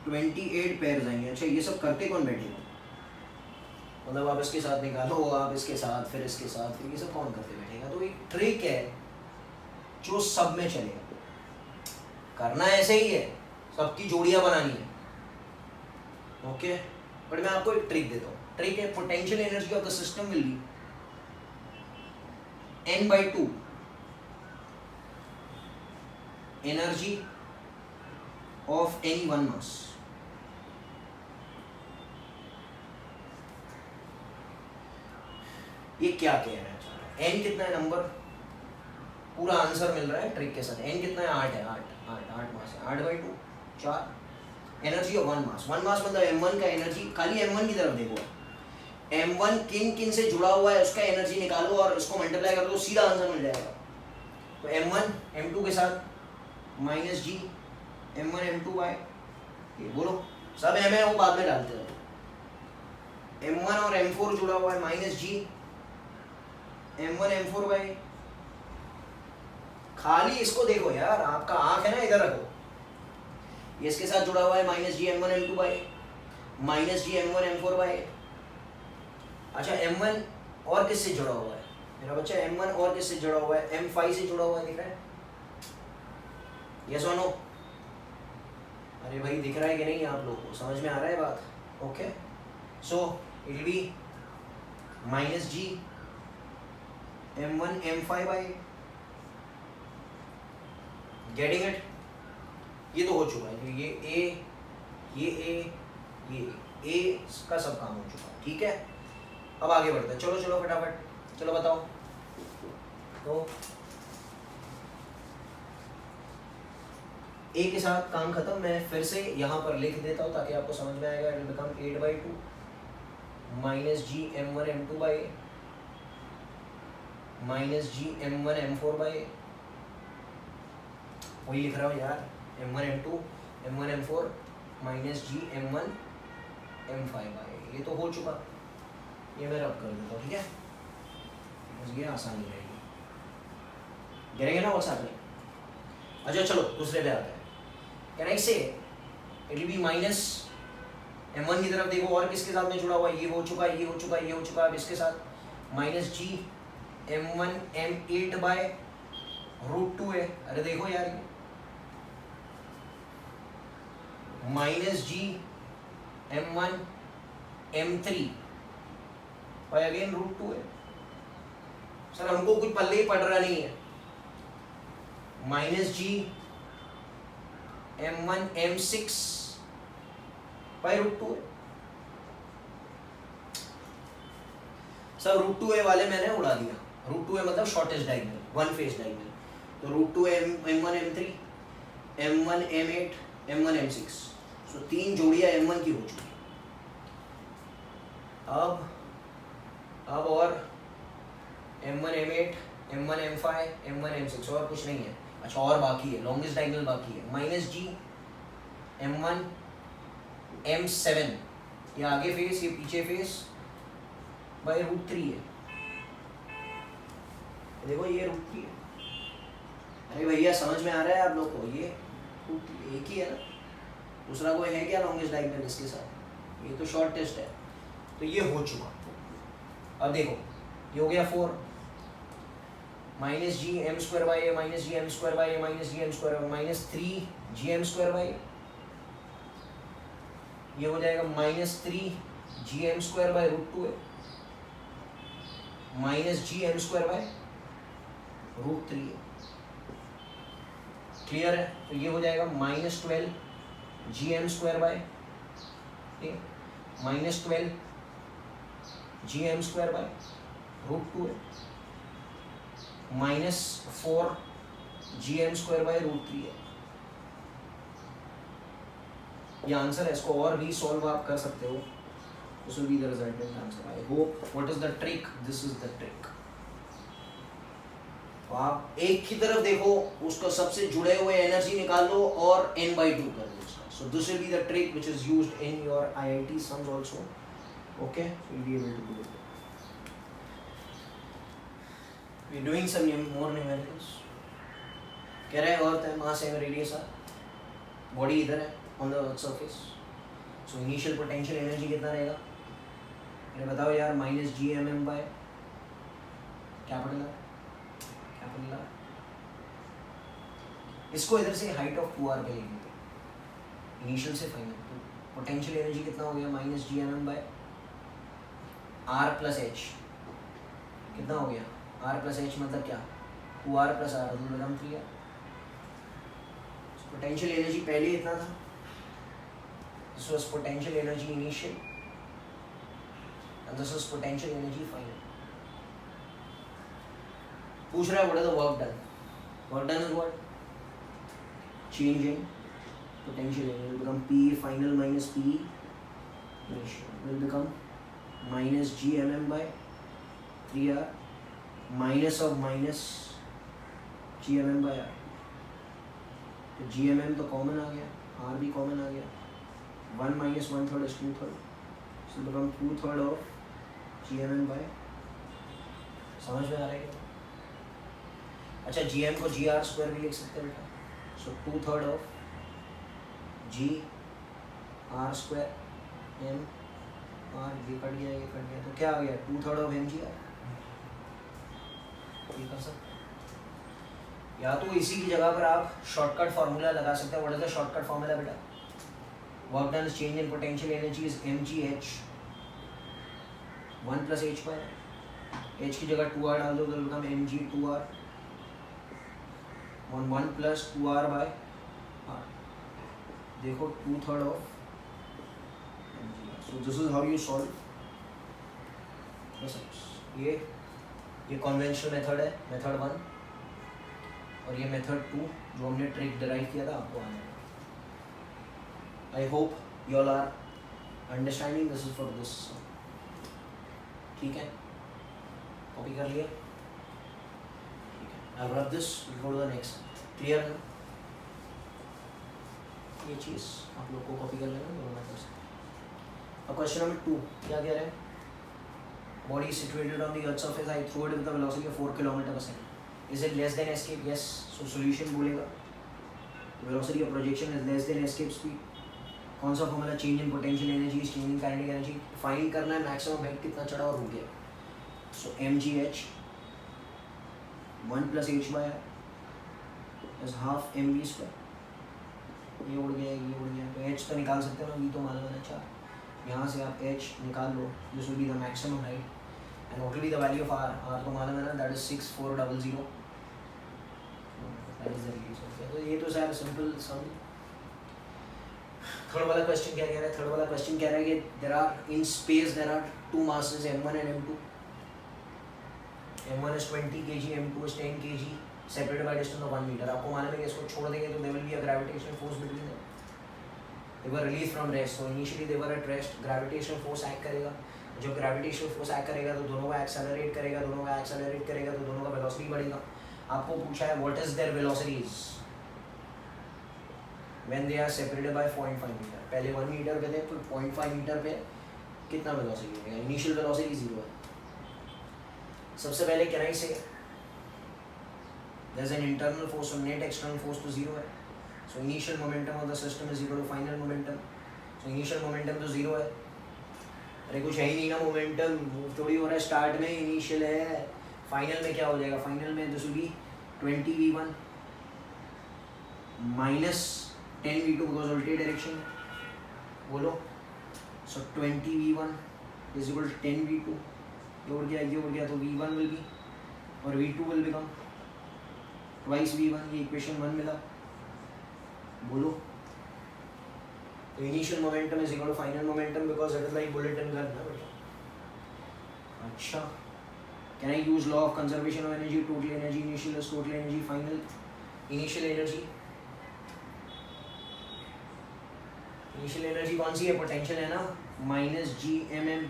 28 पेयर्स आएंगे. अच्छा ये सब करते कौन बैठेगा? मतलब आप इसके साथ निकालो, आप इसके साथ, फिर इसके साथ, फिर ये सब कौन करते बैठेगा? तो एक ट्रिक है जो सब में चलेगा. करना ऐसे ही है, सबकी जोड़ियां बनानी है. ओके, बट मैं आपको एक ट्रिक देता हूँ. ट्रिक है potential energy of the system will be n/2 energy of any one mass. ये क्या कह रहा है? n कितना है नंबर? पूरा आंसर मिल रहा है ट्रिक के साथ. n कितना है? 8 है. 8 मास है. 8/2 4. एनर्जी ऑफ वन मास मतलब m1 का एनर्जी. खाली m1 की तरफ देखो. m1 किन किन से जुड़ा हुआ है उसका एनर्जी निकालो और इसको मल्टीप्लाई कर दो, सीधा आंसर मिल जाएगा। तो m1 m2 के साथ minus G m1 m2 bye, ये बोलो सब m है वो बाद में डालते हैं। m1 और m4 जुड़ा हुआ है minus G m1 m4 bye, खाली इसको देखो यार, आपका आंख है ना इधर रखो, ये इसके साथ जुड़ा हुआ है minus G m1 m2 by minus G m1 m4 by. अच्छा m1 और किससे जुड़ा हुआ है मेरा बच्चा, m1 और किससे जुड़ा हुआ है, m5 से जुड़ा हुआ है, दिख रहा है? यस और नो? अरे भाई दिख रहा है कि नहीं, आप लोग को समझ में आ रहा है बात? Okay, so it will be minus G m1 m5 by, getting it? ये तो हो चुका है, ये ए ये का सब काम हो चुका है, ठीक है। अब आगे बढ़ते हैं, चलो चलो फटाफट, चलो बताओ। तो ए के साथ काम खत्म, मैं फिर से यहाँ पर लिख देता हूँ ताकि आपको समझ में आएगा। It will become 8/2 minus G m1 m2 by minus G m1 m4 by, वही लिख रहा हूँ यार, m1 m2 m1 m4 minus G m1 m5 bye, ये तो हो चुका, ये मैं रब कर देता हूँ, ठीक है, ये आसानी रहेगी, गिरेंगे ना व्हाट्सएप में। अच्छा चलो दूसरे पे आते हैं। कैन आई से it will be minus m1 की तरफ देखो और किसके साथ में जुड़ा हुआ है, ये हो चुका है, ये हो चुका है, ये हो चुका है, अब इसके साथ minus G m1 m8 bye √2 है। अरे देखो यार, minus G m1 m3 bye again √2 है। सर हमको कुछ पल्ले ही पड़ रहा नहीं है, minus G m1 m6 bye √2 है। सर √2a वाले मैंने उड़ा दिया, √2a मतलब shortest diagonal, one face diagonal, तो √2a m1 m3 m1 m8 m1 m6, सो तीन जोड़ियां m1 की हो चुकी। अब और m1 m8 m1 m5 m1 m6 और कुछ नहीं है। अच्छा और बाकी है, लॉन्गेस्ट डायगोनल बाकी है, माइनस जी m1 m7, ये आगे फेस ये पीछे फेस बाय √3 है। देखो ये √3 है। अरे भैया समझ में आ रहा है आप लोग को, ये एक ही है ना, दूसरा कोई है क्या लॉन्गेस्ट डायगोनल इसके साथ, ये तो शॉर्ट टेस्ट है। तो ये हो चुका। अब देखो ये हो गया 4 minus G m square by a minus G m square by a minus G m square minus 3 G m square by, ये हो जाएगा minus 3 G m square by √2 है minus G m square by √3 है। क्लियर है? तो ये हो जाएगा minus 12 G m square by minus 12 G m square by √2 है minus 4 G m square by √3 है। ये आंसर है, इसको और भी सॉल्व आप कर सकते हो। This will be the resultant answer. I hope. What is the trick? This is the trick. आप एक की तरफ देखो, उसको सबसे जुड़े हुए एनर्जी निकाल लो और n/2 कर दो उसका. So this will be the trick which is used in your IIT sums also. Okay, you'll be able to do it. We're doing some more numericals. कह रहे हैं अर्थ है, मास है, रेडियस है, बॉडी इधर है on the earth surface. So initial potential energy कितना रहेगा? अरे बताओ यार, minus G M M by capital R. इसको इधर से हाइट ऑफ 2r पे लिखेंगे, इनिशियल से फाइनल. तो पोटेंशियल एनर्जी कितना हो गया? Minus G M M by R plus H. कितना हो गया? आर प्लस एच मतलब क्या? 2r प्लस आर मतलब 3r. पोटेंशियल एनर्जी पहले इतना था. This was potential energy initial and this was potential energy final. पूछ रहा है what is the work done? Work done is what? Change in potential energy will become P final minus P initial will become minus G M M by 3r minus of minus G M M by R. तो जी एम एम तो कॉमन आ गया, आर भी कॉमन आ गया, 1 minus 1/3 is 2/3, so become 2/3 of G M M by, समझ में आ रहा है क्या? अच्छा जी एम को जी आर स्क्वायर भी लिख सकते हैं बेटा, so 2/3 of G are square M R, ये कट गया ये कट गया, तो क्या आ गया 2/3 ऑफ एम जी आर। ये कर सकते हैं, या तो इसी की जगह पर आप शॉर्टकट फार्मूला लगा सकते हैं। What is the shortcut formula बेटा? Work done is change in potential energy is M G H 1 + h पर, h की जगह 2r डाल दो तो become M G 2r 1 + 2r by r। देखो 2/3 of, so this is how you solve. ये कन्वेंशनल मेथड है, मेथड 1, और ये मेथड 2 जो हमने ट्रिक डिराइव किया था आपको आने। I hope you all are understanding this is for this. ठीक है, कॉपी कर लिया? ठीक है, I rub this, will go to the next. Clear है? ये चीज़ आप लोग को कॉपी कर लेना दोनों मेथड से। अब क्वेश्चन नंबर 2 क्या कह रहे हैं? Body is situated on the earth's surface. I throw it with a velocity of 4 km/s. Is it less than escape? Yes. So solution बोलेगा velocity of projection is less than escape speed. कौन सा formula? Change in potential energy is change in kinetic energy. Find करना है मैक्सिमम हाइट कितना चढ़ा और रुक गया। So M G H 1 + h/r इज हाफ एम वी स्क्वायर। ये उड़ गया ये उड़ गया, तो h तो निकाल सकते हो ना, v तो मालूम है। अच्छा यहाँ से आप h निकाल लो, this will be the maximum height and what will be the value of r? r तो मालूम है ना, that is 6400। That is the radius. तो ये तो सर सिंपल सम। थर्ड वाला क्वेश्चन क्या कह रहा है? थर्ड वाला क्वेश्चन कह रहा है कि there are in space there are two masses m1 and m2। m1 is 20 kg, m2 is 10 kg, separated by distance of 1 meter। आपको मालूम है कि इसको छोड़ देंगे तो there will be a gravitational force between them। They were released from rest, so initially they were at rest। gravitational force act करेगा, जब gravitational force act करेगा तो दोनों का accelerate करेगा, दोनों का accelerate करेगा तो दोनों का velocity बढ़ेगा। आपको पूछा है what is their velocities when they are separated by 0.5 meter। पहले 1 मीटर पे थे, फिर 0.5 मीटर पे कितना velocity होगा? initial velocity 0 है। सबसे पहले can I say there is an internal force, so net external force तो 0 है। So initial momentum of the system is equal to final momentum। So initial momentum तो 0 है। अरे कुछ है ही नहीं ना momentum, मूव थोड़ी हो रहा है। स्टार्ट में इनिशियल है, फाइनल में क्या हो जाएगा? फाइनल में this will B 20v1 minus 10v2 because उल्टी डायरेक्शन है। बोलो, सो 20v1 is equal to 10v2। ये उड़ गया तो v1 विल बी और v2 will become twice v1। ये इक्वेशन 1 मिला। बोलो, तो initial momentum is equal to final momentum because it is like bullet and gun ना बेटा। अच्छा, can I use law of conservation of energy? Total energy initial is total energy final. Initial energy कौन सी है? पोटेंशियल है ना, minus G M M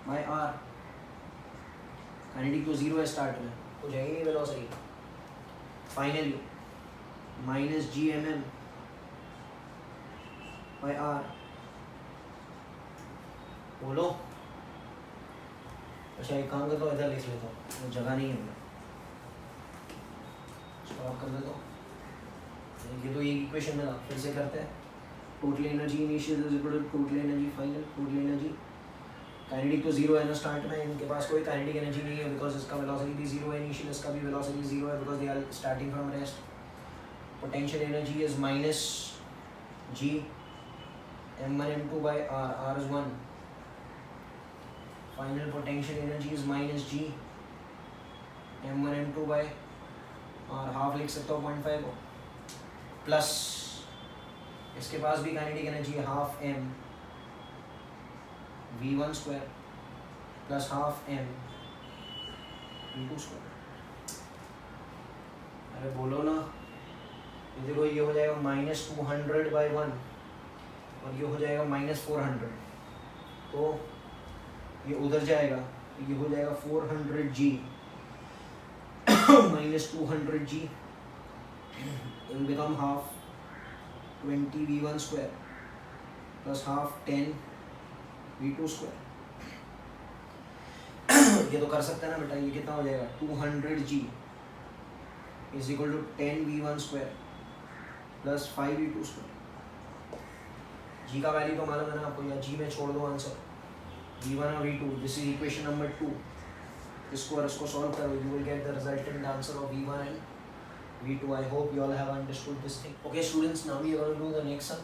by are. Kinetic तो 0 है स्टार्ट में, कुछ है ही नहीं velocity. Finally minus G M M by R. बोलो। अच्छा एक काम करता हूँ, इधर लिख लेता हूँ, जगह नहीं है, स्टॉप कर देता हूँ। ये तो एक इक्वेशन मिला, फिर से करते हैं। Total energy initial is equal to total energy final. Total energy, kinetic तो 0 है ना स्टार्ट में, इनके पास कोई काइनेटिक एनर्जी नहीं है बिकॉज इसका वेलोसिटी भी 0 है, इनिशियल इसका भी वेलोसिटी 0 है because they are starting from rest. Potential energy is minus G m1 m2 by r, r is 1। Final potential energy is minus G m1 m2 by r, half लिख सकता हूँ 0.5 को, प्लस इसके पास भी काइनेटिक एनर्जी है half m v1 square plus half m v2 square. अरे बोलो ना, ये देखो ये हो जाएगा -200/1। और ये हो जाएगा -400, तो ये उधर जाएगा, तो ये हो जाएगा 400G -200G, it will become half 20V1 square plus half 10V2 square. ये तो कर सकते हैं ना बेटा, ये कितना हो जाएगा 200G is equal to 10V1 square plus 5V2 square. G का वैल्यू तो मालूम है ना आपको, या G में छोड़ दो आंसर, V1 और V2, this is equation number 2. इसको और इसको सॉल्व करो, you will get the resultant answer of V1 and V2. I hope you all have understood this thing. Okay students, now we are going to do the next sum.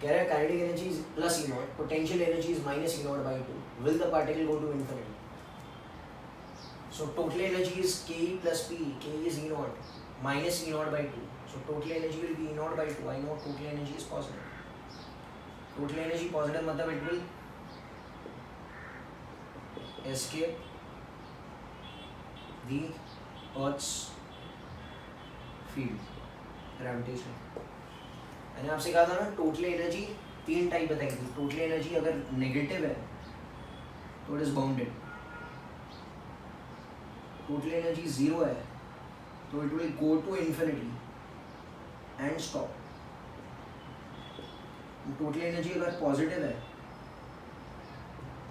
कह रहा है kinetic energy is plus E naught, potential energy is minus E naught by 2. Will the particle go to infinity? So total energy is Ke plus P. Ke is E naught minus E naught by 2. So total energy will be E naught by 2. I know total energy is positive. Total energy positive मतलब it will escape the Earth's field, gravitation. मैंने आपसे कहा था ना टोटल एनर्जी 3 टाइप बताई थी. टोटल एनर्जी अगर नेगेटिव है तो it is bounded. Total energy 0 है तो it will go to infinity and stop. Total energy अगर पॉजिटिव है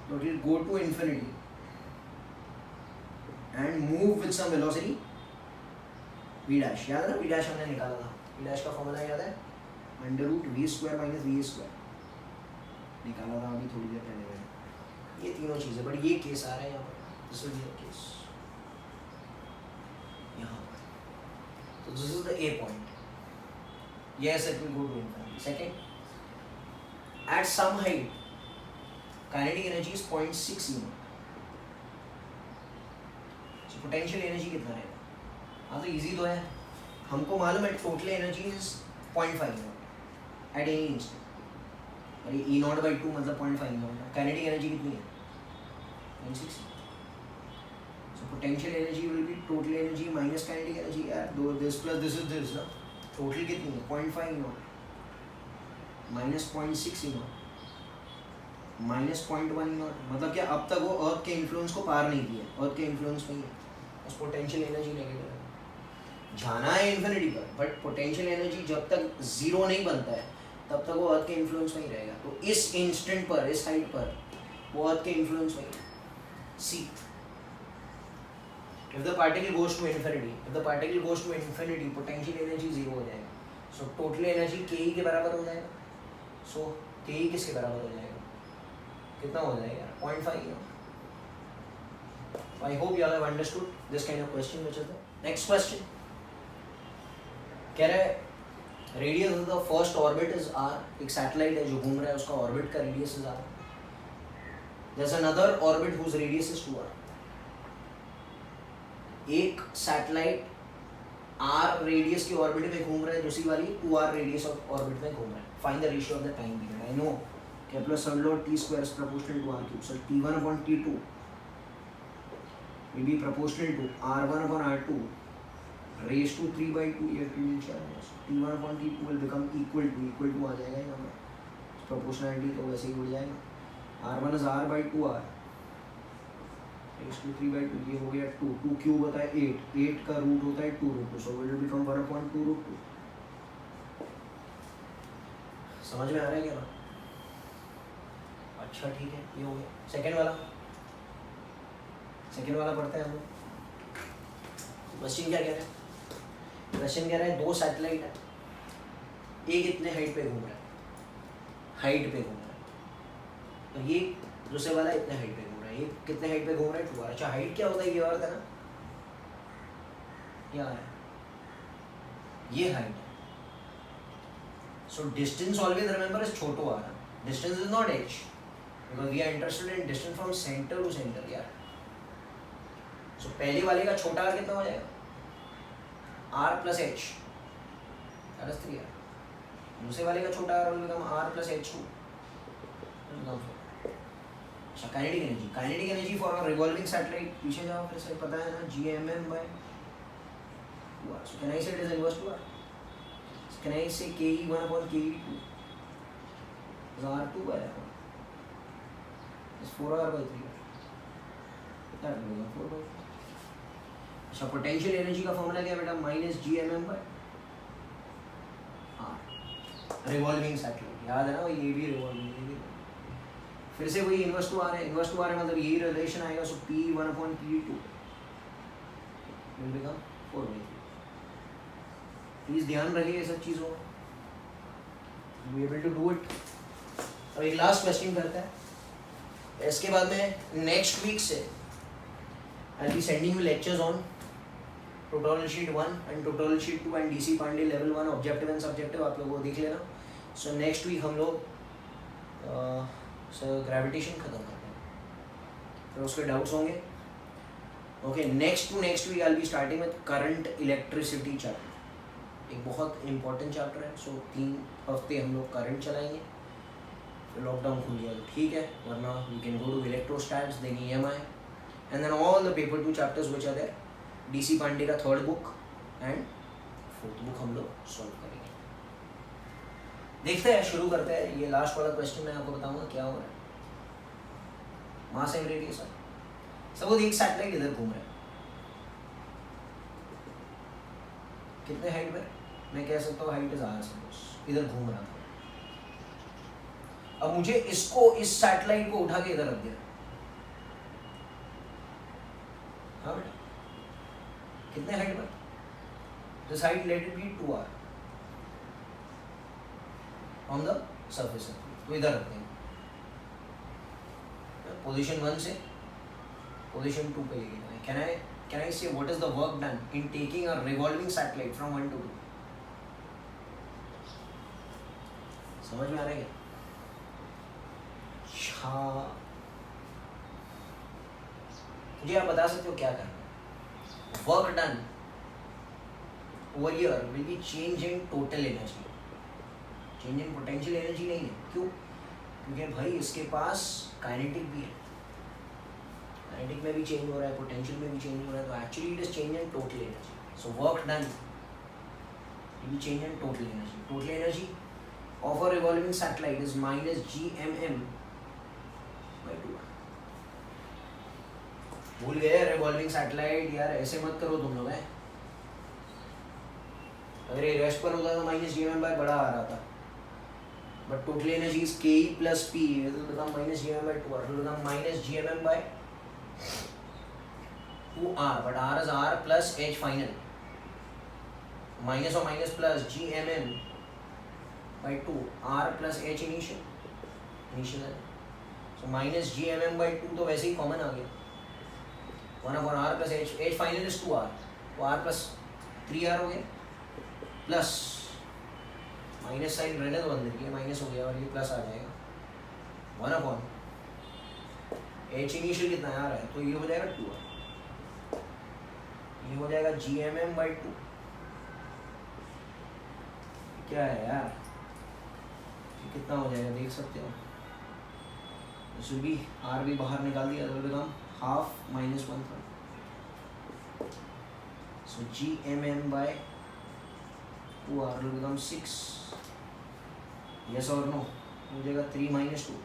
तो it will go to infinity and move with some velocity V dash. याद है ना V डैश हमने निकाला था, V डैश का फॉर्मूला याद है, √v² माइनस v² निकाला था अभी थोड़ी देर पहले मैंने. ये तीनों चीज़ें, बट ये केस आ रहा है यहाँ पर, दिस इज द केस यहाँ पर. तो this is the A point. Yes it will go to infinity. Second, at some height kinetic energy is 0.6 E. So potential energy कितना है? हाँ तो इजी तो है, हमको मालूम है total energy is 0.5 at any instant. अरे E0/2 मतलब 0.5 E0. काइनेटिक एनर्जी कितनी है? 0.6. सो potential energy will be total energy minus kinetic energy. यार दो this plus this is this ना. टोटल कितनी है? 0.5 E0 minus 0.6 E0 minus 0.1 E0. मतलब क्या अब तक वो अर्थ के इन्फ्लुएंस को पार नहीं किया, अर्थ के इन्फ्लुएंस में ही है. उस पोटेंशियल एनर्जी नेगेटिव है, जाना है इन्फिनिटी पर, बट पोटेंशियल एनर्जी जब तक 0 नहीं बनता है तब तक वो अर्थ के इन्फ्लुएंस में ही रहेगा. तो इस इंस्टेंट पर, इस हाइट पर वो अर्थ के इन्फ्लुएंस में ही. See, if the particle goes to infinity, potential energy 0 हो जाएगा. सो टोटल एनर्जी Ke के बराबर हो जाएगा. सो Ke किसके बराबर हो जाएगा? कितना हो जाएगा? 0.5. I hope you all have understood this kind of question. Which is the next question. कह रहा है radius of the first orbit is r. एक सैटेलाइट है जो घूम रहा है, उसका ऑर्बिट का radius is r. There is another orbit whose radius is 2r. एक सैटेलाइट r रेडियस की ऑर्बिट में घूम रहा है, दूसरी वाली 2r रेडियस ऑफ ऑर्बिट में घूम रहा है. Find the ratio of the time period. I know Kepler's third law T² is proportional to r³. So T1/T2 will be proportional to r1/r2 raised to 3/2. ये T1/T2 will become equal to आ जाएगा यहाँ पर. प्रोपोर्शनलिटी तो वैसे ही उड़ जाएगा. r1 is r/2r raised to 3/2. ये हो गया 2. 2 क्यूब होता है 8. 8 का रूट होता है 2√2. So it will become 1/2√2. समझ में आ रहा है क्या? अच्छा ठीक है, ये हो गया. सेकेंड वाला पढ़ते हैं हम लोग. क्वेश्चन क्या कह रहा है? क्वेश्चन कह रहा है दो सैटेलाइट है, एक इतने हाइट पे घूम रहा है, तो ये दूसरे वाला इतने हाइट पे घूम रहा है. ये कितने हाइट पे घूम रहा है? 2r. अच्छा हाइट क्या होता है ये और था ना, क्या है ये हाइट है. So distance always remember is छोटो r. Distance is not h because we are interested in distance from center to center यार. सो पहले वाले का छोटा r कितना हो जाएगा? r plus h, that is 3r. दूसरे वाले का छोटा r will become r plus h2. अच्छा kinetic energy for a revolving satellite. पीछे जाओ फिर से, पता है ना Gmm/2r. So can I say it is inverse to r? So can I say Ke1/Ke2? R2 by R1 is 4R/3 that will become 4/4. अच्छा पोटेंशियल एनर्जी का फॉर्मूला क्या है बेटा -GMM/R रिवॉल्विंग सैटेलाइट याद है ना ये भी रिवॉल्विंग फिर से वही इनवर्स टू आर है मतलब यही रिलेशन आएगा सो P1/P2 will become 4/3. प्लीज ध्यान रखिए ये सब चीज़ों be able to do it. अब एक लास्ट क्वेश्चन करते हैं इसके बाद में नेक्स्ट वीक से I will be sending you lectures on tutorial sheet 1 and tutorial sheet 2 and DC Pandey level 1 objective and subjective आप लोगों को देख लेना. सो नेक्स्ट वीक हम लोग ग्रेविटेशन खत्म करते हैं फिर उसके डाउट्स होंगे. Okay next week I will be starting with current electricity chapter. एक बहुत इंपॉर्टेंट चैप्टर है. सो 3 हफ्ते हम लोग करंट चलाएंगे फिर लॉकडाउन खुल गया तो ठीक है वरना we can go to electrostatics then EMI and then all the paper 2 chapters which are there. DC Pandey का 3rd book and 4th book हम लोग सॉल्व करेंगे. देखते हैं शुरू करते हैं. ये लास्ट वाला क्वेश्चन मैं आपको बताऊंगा क्या हो रहा है. मास एंड रेडियस सपोज एक सैटेलाइट इधर घूम रहा है कितने हाइट पर मैं कह सकता हूँ हाइट इज R सपोज इधर घूम रहा था. अब मुझे इसको इस सैटेलाइट को उठा के इधर रख दिया. हाँ बेटा कितने हाइट पर this height let it be 2R on the surface तो इधर रखते हैं पोजीशन 1 से पोजीशन 2 पे लेके. Can I say what is the work done in taking a revolving satellite from 1 to 2? समझ में आ रहा है क्या? मुझे आप बता सकते हो क्या करना है. Work done over here will be change in total energy. Change in potential energy नहीं है. क्यों? क्योंकि भाई इसके पास काइनेटिक भी है. काइनेटिक में भी चेंज हो रहा है पोटेंशियल में भी चेंज हो रहा है तो actually it is change in total energy. So work done will be change in total energy. Total energy of a revolving satellite is -GMM/2. भूल गए रिवॉल्विंग सैटेलाइट यार ऐसे मत करो तुम लोग हैं. अगर ये रेस्ट पर होता तो -GMM बड़ा आ रहा था but total energy is Ke plus P. It will become -GMM/2R. It will become -GMM/2R. But R is R plus H final. Minus or minus plus GMM/2 R plus H initial. Initial है. So -GMM/2 तो वैसे ही कॉमन आ गया. 1/R plus H final is 2R. तो R plus 3R हो गया. प्लस माइनस साइन रहने तो अंदर ये माइनस हो गया और ये प्लस आ जाएगा 1/H इनिशियल कितना आ रहा है तो ये हो जाएगा 2R. ये हो जाएगा GMM/2. क्या है यार ये कितना हो जाएगा देख सकते हो. इसमें भी R भी बाहर निकाल दिया तो become half -1/3. So GMM/2R will become 6. Yes or no? हो जाएगा 3 - 2.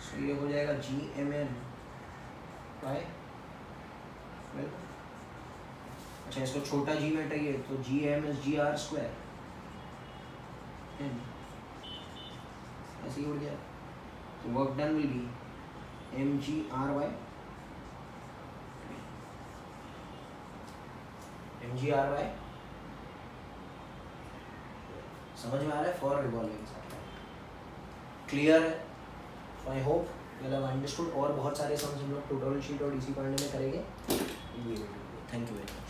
So ये हो जाएगा GMM/12. अच्छा इसको छोटा g में चाहिए तो GM is GR². ऐसे ही उड़ गया तो work done will be mgr/12. समझ में आ रहा है फॉर रिवॉल्विंग सैटेलाइट. क्लियर है. So I hope you have understood. और बहुत सारे सम्स हम लोग ट्यूटोरियल शीट और DC पांडे में करेंगे. Thank you very much.